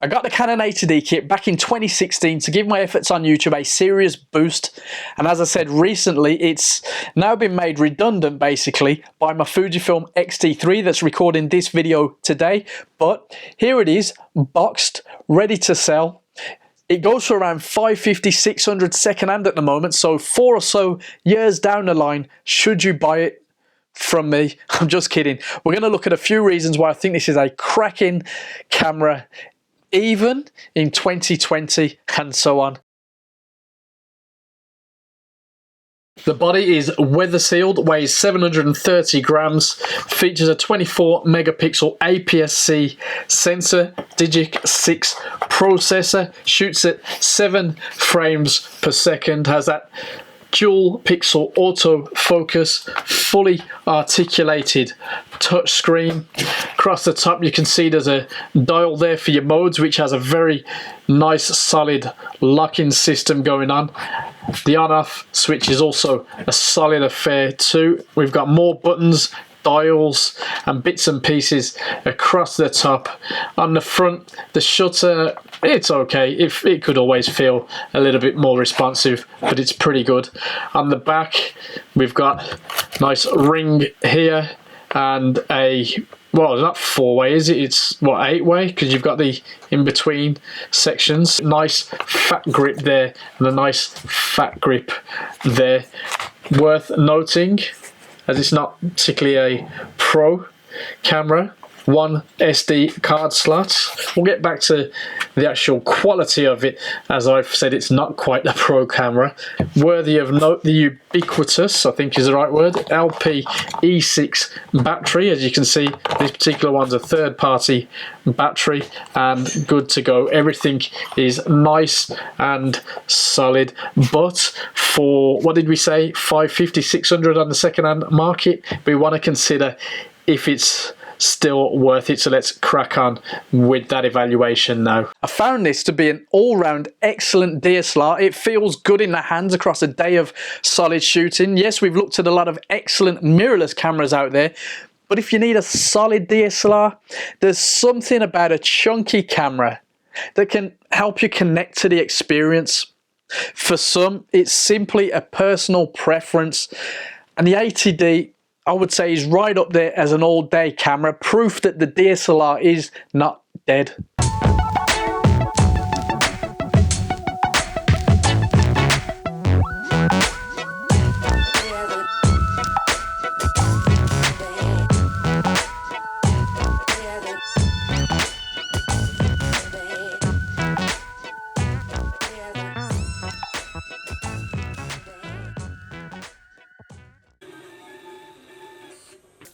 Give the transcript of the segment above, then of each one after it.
I got the Canon 80D kit back in 2016 to give my efforts on YouTube a serious boost, and as I said recently, it's now been made redundant basically by my Fujifilm X-T3 that's recording this video today. But here it is, boxed, ready to sell. It goes for around $550, $600 secondhand at the moment, so 4 or so years down the line, should you buy it from me? I'm just kidding. We're going to look at a few reasons why I think this is a cracking camera, even in 2020 and so on. The body is weather sealed, weighs 730 grams, features a 24 megapixel APS-C sensor, Digic 6 processor, shoots at 7 frames per second, has that dual pixel autofocus, fully articulated touchscreen. Across the top you can see there's a dial there for your modes, which has a very nice solid lock-in system going on. The on-off switch is also a solid affair too. We've got more buttons, dials and bits and pieces across the top. On the front, the shutter, it's okay. It could always feel a little bit more responsive, but it's pretty good. On the back, we've got nice ring here and a, well, it's not 4-way, is it? It's what, 8-way, because you've got the in-between sections. Nice fat grip there and a nice fat grip there. Worth noting, as it's not particularly a pro camera, 1 SD card slot. We'll get back to the actual quality of it. As I've said, it's not quite a pro camera. Worthy of note, the ubiquitous, I think is the right word, LPE6 battery. As you can see, this particular one's a third-party battery and good to go. Everything is nice and solid, but for, what did we say, $550, $600 on the second-hand market, we want to consider if it's still worth it. So let's crack on with that evaluation now. I found this to be an all-round excellent DSLR. It feels good in the hands across a day of solid shooting. Yes, we've looked at a lot of excellent mirrorless cameras out there, but if you need a solid DSLR, there's something about a chunky camera that can help you connect to the experience. For some, it's simply a personal preference, and the 80D, I would say, is right up there as an all-day camera, proof that the DSLR is not dead.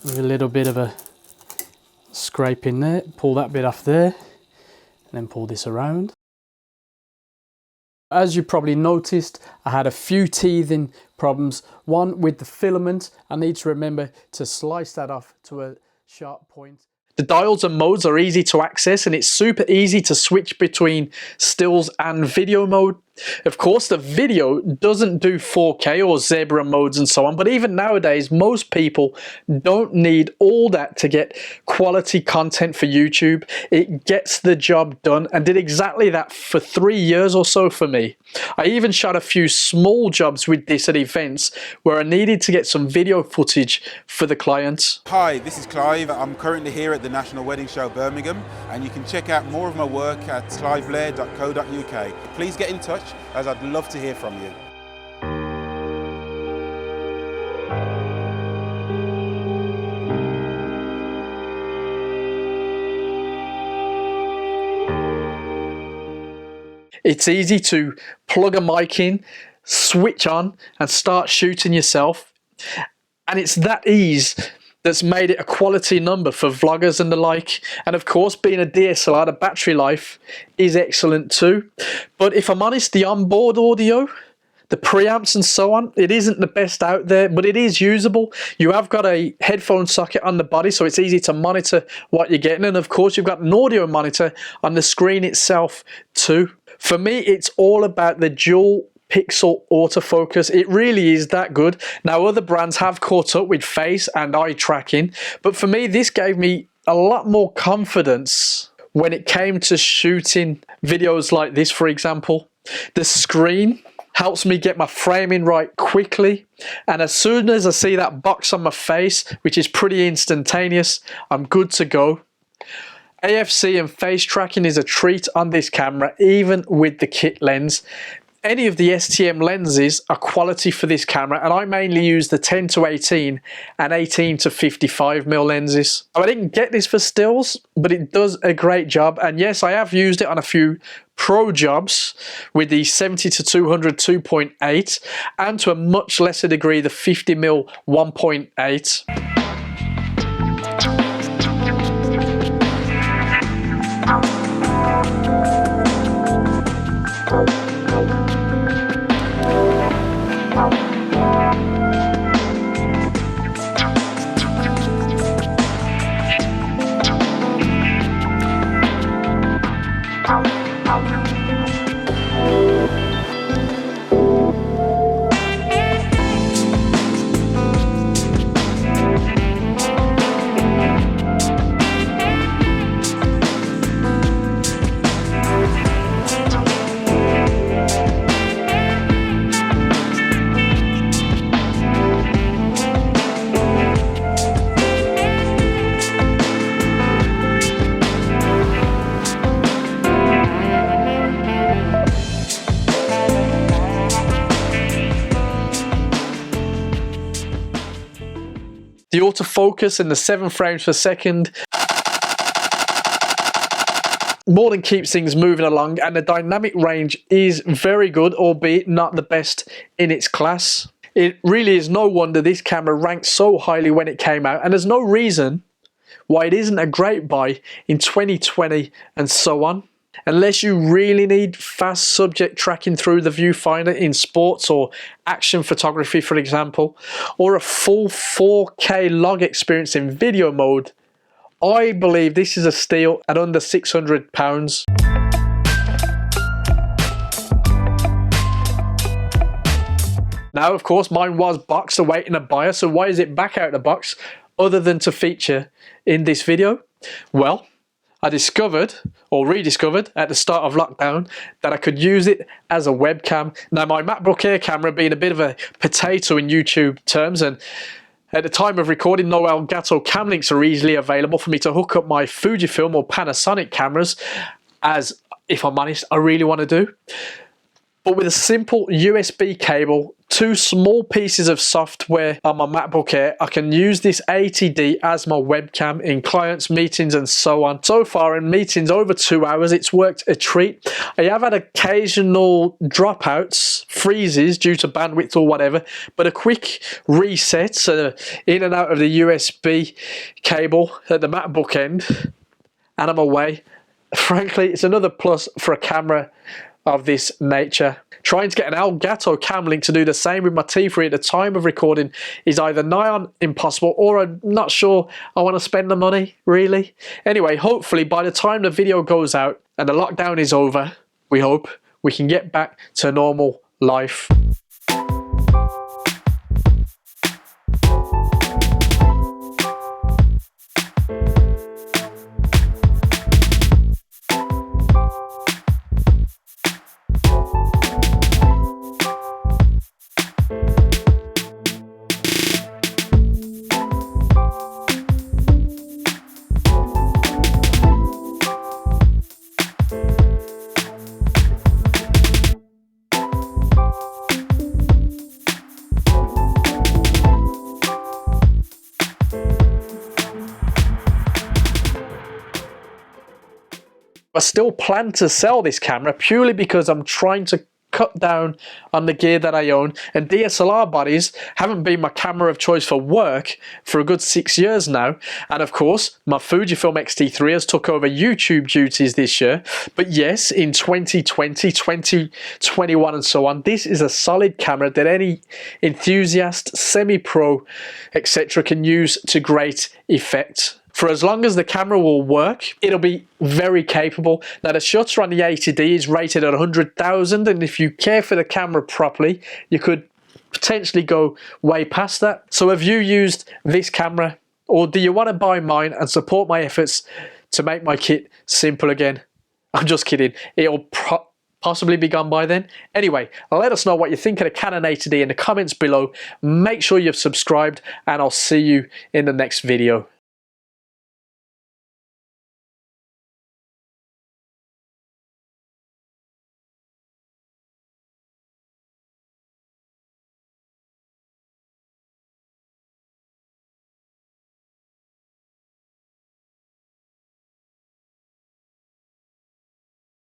With a little bit of a scrape in there, pull that bit off there, and then pull this around. As you probably noticed, I had a few teething problems. One with the filament, I need to remember to slice that off to a sharp point. The dials and modes are easy to access, and it's super easy to switch between stills and video mode. Of course, the video doesn't do 4K or zebra modes and so on, but even nowadays, most people don't need all that to get quality content for YouTube. It gets the job done and did exactly that for 3 years or so for me. I even shot a few small jobs with this at events where I needed to get some video footage for the clients. Hi, this is Clive. I'm currently here at the National Wedding Show Birmingham, and you can check out more of my work at cliveblair.co.uk. Please get in touch, as I'd love to hear from you. It's easy to plug a mic in, switch on and start shooting yourself, and it's that ease that's made it a quality number for vloggers and the like. And of course, being a DSLR, the battery life is excellent too. But if I'm honest, the onboard audio, the preamps and so on, it isn't the best out there, but it is usable. You have got a headphone socket on the body, so it's easy to monitor what you're getting. And of course, you've got an audio monitor on the screen itself too. For me, it's all about the dual pixel autofocus. It really is that good. Now, other brands have caught up with face and eye tracking, but for me, this gave me a lot more confidence when it came to shooting videos like this, for example. The screen helps me get my framing right quickly, and as soon as I see that box on my face, which is pretty instantaneous, I'm good to go. AFC and face tracking is a treat on this camera, even with the kit lens. Any of the Stm lenses are quality for this camera, and I mainly use the 10-18 and 18-55mm lenses. I didn't get this for stills, but it does a great job, and yes, I have used it on a few pro jobs with the 70-200 2.8 and to a much lesser degree the 50mm 1.8. The autofocus and the 7 frames per second more than keeps things moving along, and the dynamic range is very good, albeit not the best in its class. It really is no wonder this camera ranked so highly when it came out, and there's no reason why it isn't a great buy in 2020 and so on. Unless you really need fast subject tracking through the viewfinder in sports or action photography, for example, or a full 4K log experience in video mode, I believe this is a steal at under £600. Now, of course, mine was boxed awaiting a buyer, so why is it back out of the box other than to feature in this video? Well, I discovered, or rediscovered, at the start of lockdown that I could use it as a webcam. Now, my MacBook Air camera being a bit of a potato in YouTube terms, and at the time of recording, no Elgato cam links are easily available for me to hook up my Fujifilm or Panasonic cameras, as, if I'm honest, I really want to do. But with a simple USB cable, 2 small pieces of software on my MacBook Air, I can use this 80D as my webcam in clients, meetings and so on. So far in meetings over 2 hours, it's worked a treat. I have had occasional dropouts, freezes due to bandwidth or whatever, but a quick reset in and out of the USB cable at the MacBook end, and I'm away. Frankly, it's another plus for a camera of this nature. Trying to get an Elgato cam link to do the same with my T3 at the time of recording is either nigh on impossible, or I'm not sure I want to spend the money, really. Anyway, hopefully by the time the video goes out and the lockdown is over, we hope, we can get back to normal life. I still plan to sell this camera purely because I'm trying to cut down on the gear that I own, and DSLR bodies haven't been my camera of choice for work for a good 6 years now. And of course, my Fujifilm X-T3 has took over YouTube duties this year. But yes, in 2020, 2021 and so on, this is a solid camera that any enthusiast, semi-pro, etc. can use to great effect. For as long as the camera will work, it'll be very capable. Now, the shutter on the 80D is rated at 100,000, and if you care for the camera properly, you could potentially go way past that. So have you used this camera, or do you want to buy mine and support my efforts to make my kit simple again. I'm just kidding. It'll possibly be gone by then. Anyway, let us know what you think of the Canon A to D in the comments below. Make sure you've subscribed, and I'll see you in the next video.